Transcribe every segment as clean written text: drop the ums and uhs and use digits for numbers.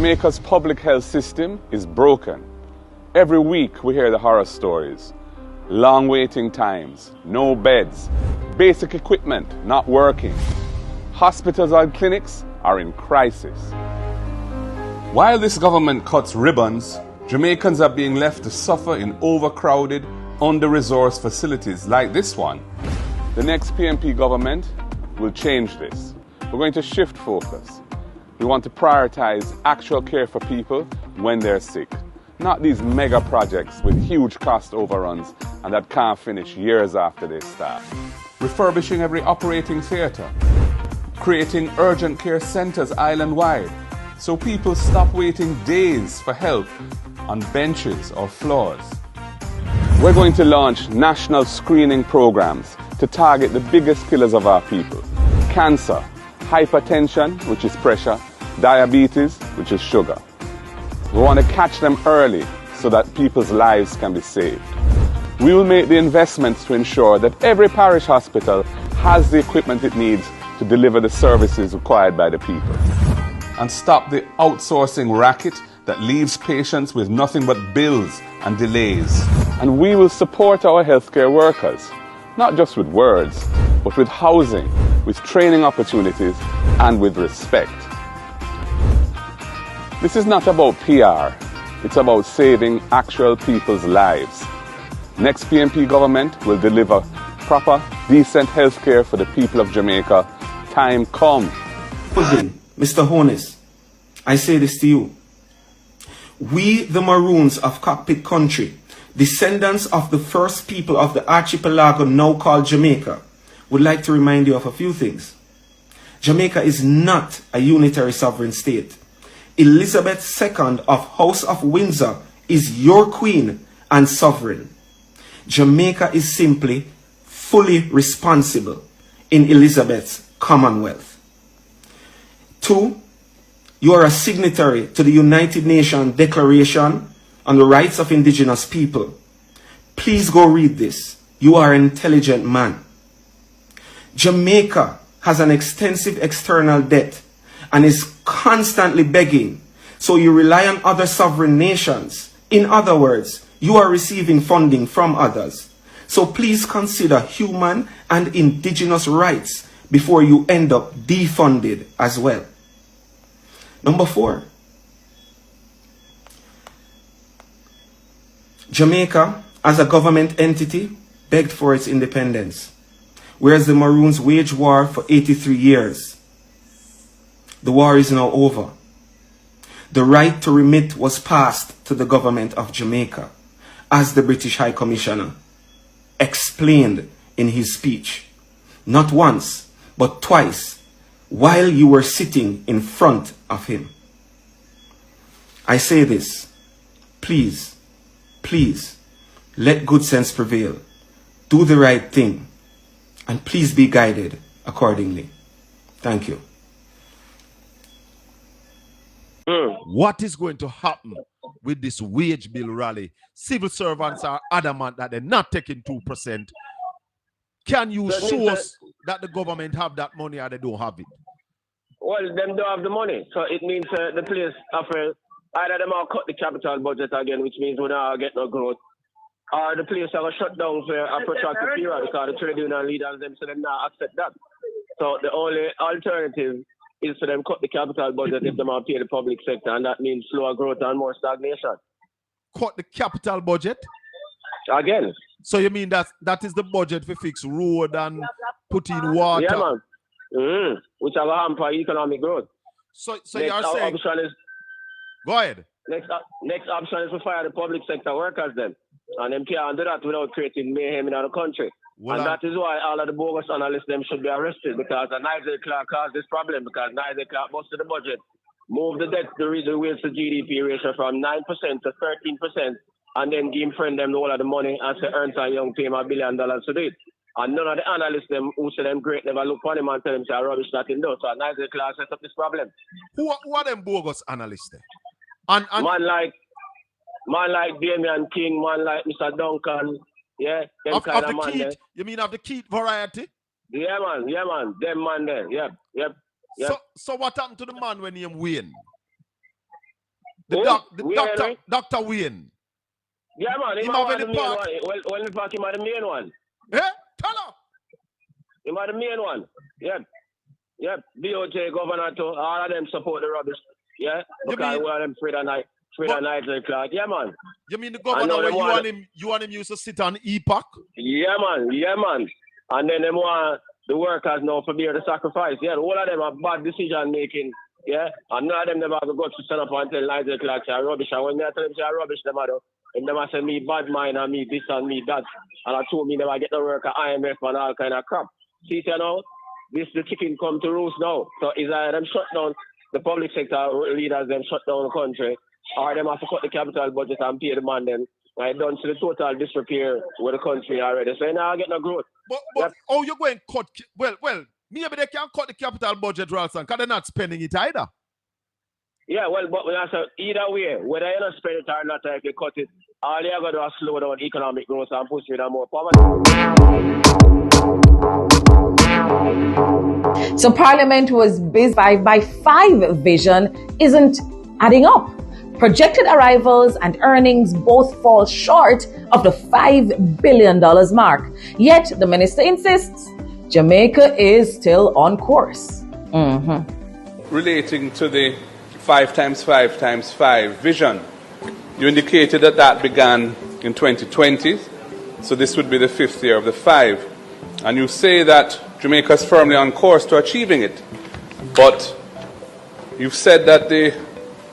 Jamaica's public health system is broken. Every week we hear the horror stories. Long waiting times, no beds, basic equipment not working. Hospitals and clinics are in crisis. While this government cuts ribbons, Jamaicans are being left to suffer in overcrowded, under-resourced facilities like this one. The next PNP government will change this. We're going to shift focus. We want to prioritize actual care for people when they're sick, not these mega projects with huge cost overruns and that can't finish years after they start. Refurbishing every operating theatre, creating urgent care centres island-wide so people stop waiting days for help on benches or floors. We're going to launch national screening programs to target the biggest killers of our people: cancer, hypertension, which is pressure, diabetes, which is sugar. We want to catch them early so that people's lives can be saved. We will make the investments to ensure that every parish hospital has the equipment it needs to deliver the services required by the people. And stop the outsourcing racket that leaves patients with nothing but bills and delays. And we will support our healthcare workers, not just with words, but with housing, with training opportunities, and with respect. This is not about PR, it's about saving actual people's lives. Next PNP government will deliver proper, decent health care for the people of Jamaica. Time come. Mr. Honest, I say this to you. We, the Maroons of Cockpit Country, descendants of the first people of the archipelago now called Jamaica, would like to remind you of a few things. Jamaica is not a unitary sovereign state. Elizabeth II of House of Windsor is your queen and sovereign. Jamaica is simply fully responsible in Elizabeth's Commonwealth. 2, you are a signatory to the United Nations Declaration on the Rights of Indigenous People. Please go read this. You are an intelligent man. Jamaica has an extensive external debt and is constantly begging, so you rely on other sovereign nations. In other words, you are receiving funding from others. So please consider human and indigenous rights before you end up defunded as well. Number 4, Jamaica, as a government entity, begged for its independence, whereas the Maroons waged war for 83 years. The war is now over. The right to remit was passed to the government of Jamaica, as the British High Commissioner explained in his speech, not once, but twice, while you were sitting in front of him. I say this, please, please, let good sense prevail. Do the right thing, and please be guided accordingly. Thank you. What is going to happen with this wage bill rally? Civil servants are adamant that they're not taking 2%. Can you show us that the government have that money or they don't have it? Well, them don't have the money. So it means the place offer either them will cut the capital budget again, which means we don't get no growth, or the place will shut down for a protracted period because the trade union leaders them so them not accept that. So the only alternative is for them cut the capital budget if they want to pay the public sector, and that means slower growth and more stagnation. Cut the capital budget? Again. So you mean that is the budget for fix road and put in water? Yeah, man. Which will hamper economic growth. So you're saying... Go ahead. Next option is to fire the public sector workers then. And them can't do that without creating mayhem in our country. Well, and that is why all of the bogus analysts them should be arrested, because Nigel Clark caused this problem, because Nigel Clark busted the budget, moved the debt to the wage to GDP ratio from 9% to 13%, and then give friend them all of the money and say Ernst & Young pay $1 billion to do it. And none of the analysts them who say them great never look for them and tell them say rubbish that in those. So Nigel Clark set up this problem. Who are them bogus analysts there? And man like Damian King, man like Mr. Duncan, yeah, them of kind the of man Keith, there. You mean of the Keith variety? Yeah, man, them man there, yep. So what happened to the man when he win? Dr. Wayne. Yeah, man. He have the any main part? one. Well, in fact, he might the main one. Eh? Tell her. He might the main one. Yep. BOJ, governor, too. All of them support the rubbish. Yeah? Because we want them Frida Knightley Clark. Yeah, man. You mean the governor where you want him used to sit on EPAC? Yeah, man. And then them want the workers now for bear the sacrifice. Yeah, all of them are bad decision making. Yeah, and none of them never have to go to stand up and tell Nigel Clark say rubbish. And when they tell them say rubbish, them are and them say me bad mind and me this and me that. And I told me never get the work at IMF and all kind of crap. See, you know, the chicken come to roost now. So is them shut down the public sector leaders, them shut down the country, or them have to cut the capital budget and pay the man them. I done to the total disrepair with the country already. So now I get no growth. But how you going to cut? Well, maybe they can cut the capital budget, Ralston, because they're not spending it either. Yeah, well, but when I say either way, whether you don't spend it or not, if you cut it, all you got to do is slow down economic growth and push it on more poverty. So Parliament was busy by 5 vision isn't adding up. Projected arrivals and earnings both fall short of the $5 billion mark. Yet the minister insists Jamaica is still on course. Relating to the 5x5x5 vision, you indicated that began in 2020, so this would be the 5th year of the 5. And you say that Jamaica is firmly on course to achieving it. But you've said that the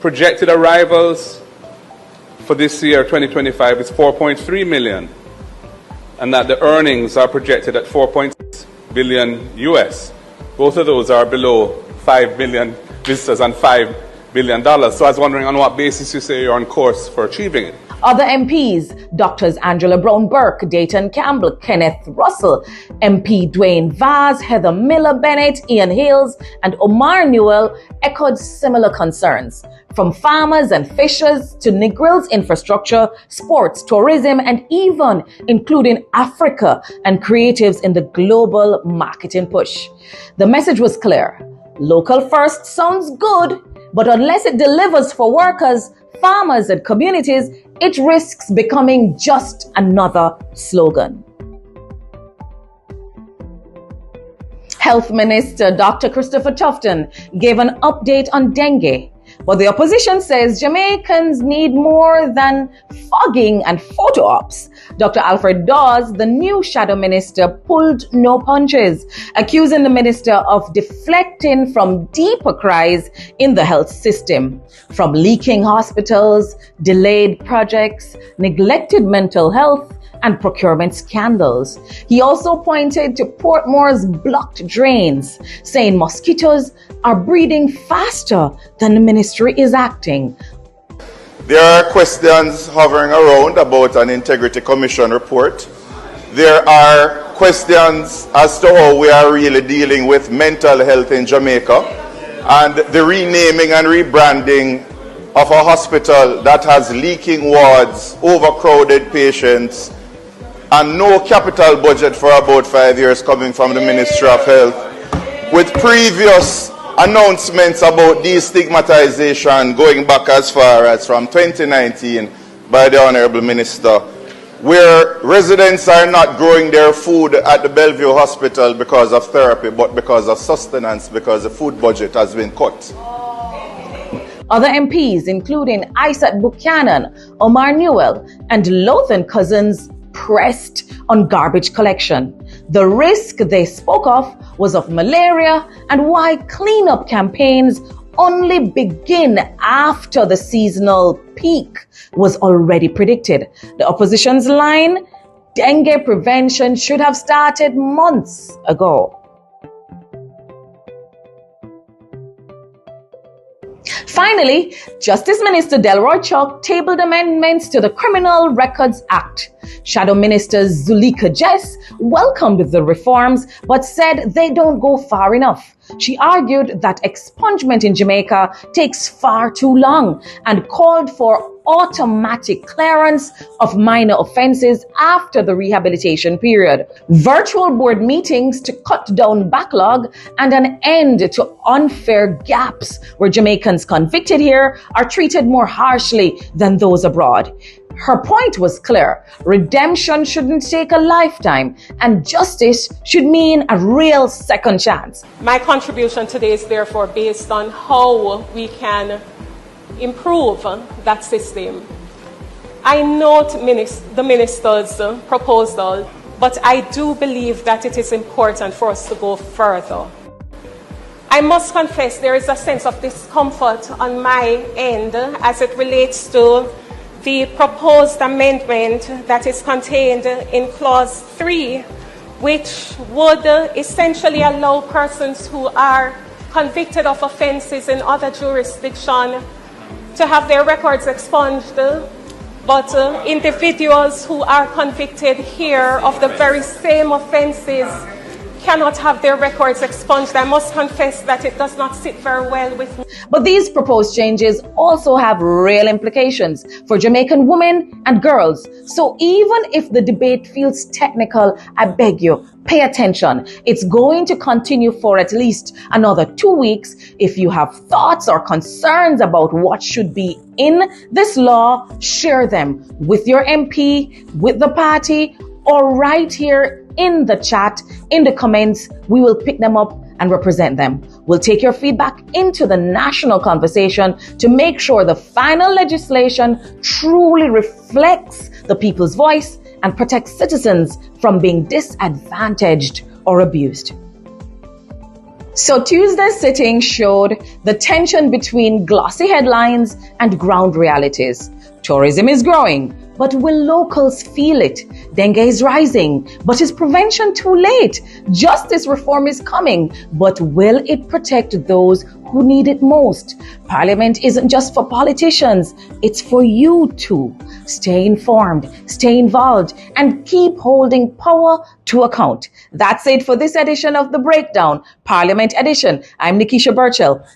projected arrivals for this year, 2025, is 4.3 million, and that the earnings are projected at 4.6 billion US. Both of those are below 5 billion visitors and $5 billion. So I was wondering on what basis you say you're on course for achieving it. Other MPs, Doctors Angela Brown-Burke, Dayton Campbell, Kenneth Russell, MP Dwayne Vaz, Heather Miller-Bennett, Ian Hales, and Omar Newell echoed similar concerns. From farmers and fishers to Negril's infrastructure, sports, tourism, and even including Africa and creatives in the global marketing push. The message was clear. Local first sounds good, but unless it delivers for workers, farmers, and communities, it risks becoming just another slogan. Health Minister Dr. Christopher Tufton gave an update on dengue, but the opposition says Jamaicans need more than fogging and photo ops. Dr. Alfred Dawes, the new shadow minister, pulled no punches, accusing the minister of deflecting from deeper cries in the health system, from leaking hospitals, delayed projects, neglected mental health, and procurement scandals. He also pointed to Portmore's blocked drains, saying mosquitoes are breeding faster than the ministry is acting. There are questions hovering around about an Integrity Commission report. There are questions as to how we are really dealing with mental health in Jamaica and the renaming and rebranding of a hospital that has leaking wards, overcrowded patients, and no capital budget for about 5 years coming from the Ministry of Health, with previous announcements about destigmatization going back as far as from 2019 by the Honorable Minister, where residents are not growing their food at the Bellevue Hospital because of therapy, but because of sustenance, because the food budget has been cut. Other MPs, including Isaac Buchanan, Omar Newell, and Lothan Cousins, pressed on garbage collection. The risk they spoke of was of malaria and why cleanup campaigns only begin after the seasonal peak was already predicted. The opposition's line, dengue prevention should have started months ago. Finally, Justice Minister Delroy Chuck tabled amendments to the Criminal Records Act. Shadow Minister Zuleika Jess welcomed the reforms, but said they don't go far enough. She argued that expungement in Jamaica takes far too long and called for automatic clearance of minor offenses after the rehabilitation period, virtual board meetings to cut down backlog, and an end to unfair gaps where Jamaicans convicted here are treated more harshly than those abroad. Her point was clear. Redemption shouldn't take a lifetime, and justice should mean a real second chance. My contribution today is therefore based on how we can improve that system. I note the minister's proposal, but I do believe that it is important for us to go further. I must confess there is a sense of discomfort on my end as it relates to the proposed amendment that is contained in Clause 3, which would essentially allow persons who are convicted of offences in other jurisdictions to have their records expunged, but individuals who are convicted here of the very same offences cannot have their records expunged. I must confess that it does not sit very well with me. But these proposed changes also have real implications for Jamaican women and girls. So even if the debate feels technical, I beg you, pay attention. It's going to continue for at least another 2 weeks. If you have thoughts or concerns about what should be in this law, share them with your MP, with the party, or right here in the chat, in the comments. We will pick them up and represent them. We'll take your feedback into the national conversation to make sure the final legislation truly reflects the people's voice and protects citizens from being disadvantaged or abused. So Tuesday's sitting showed the tension between glossy headlines and ground realities. Tourism is growing, but will locals feel it? Dengue is rising, but is prevention too late? Justice reform is coming, but will it protect those who need it most? Parliament isn't just for politicians, it's for you too. Stay informed, stay involved, and keep holding power to account. That's it for this edition of The Breakdown, Parliament Edition. I'm Nikisha Burchell.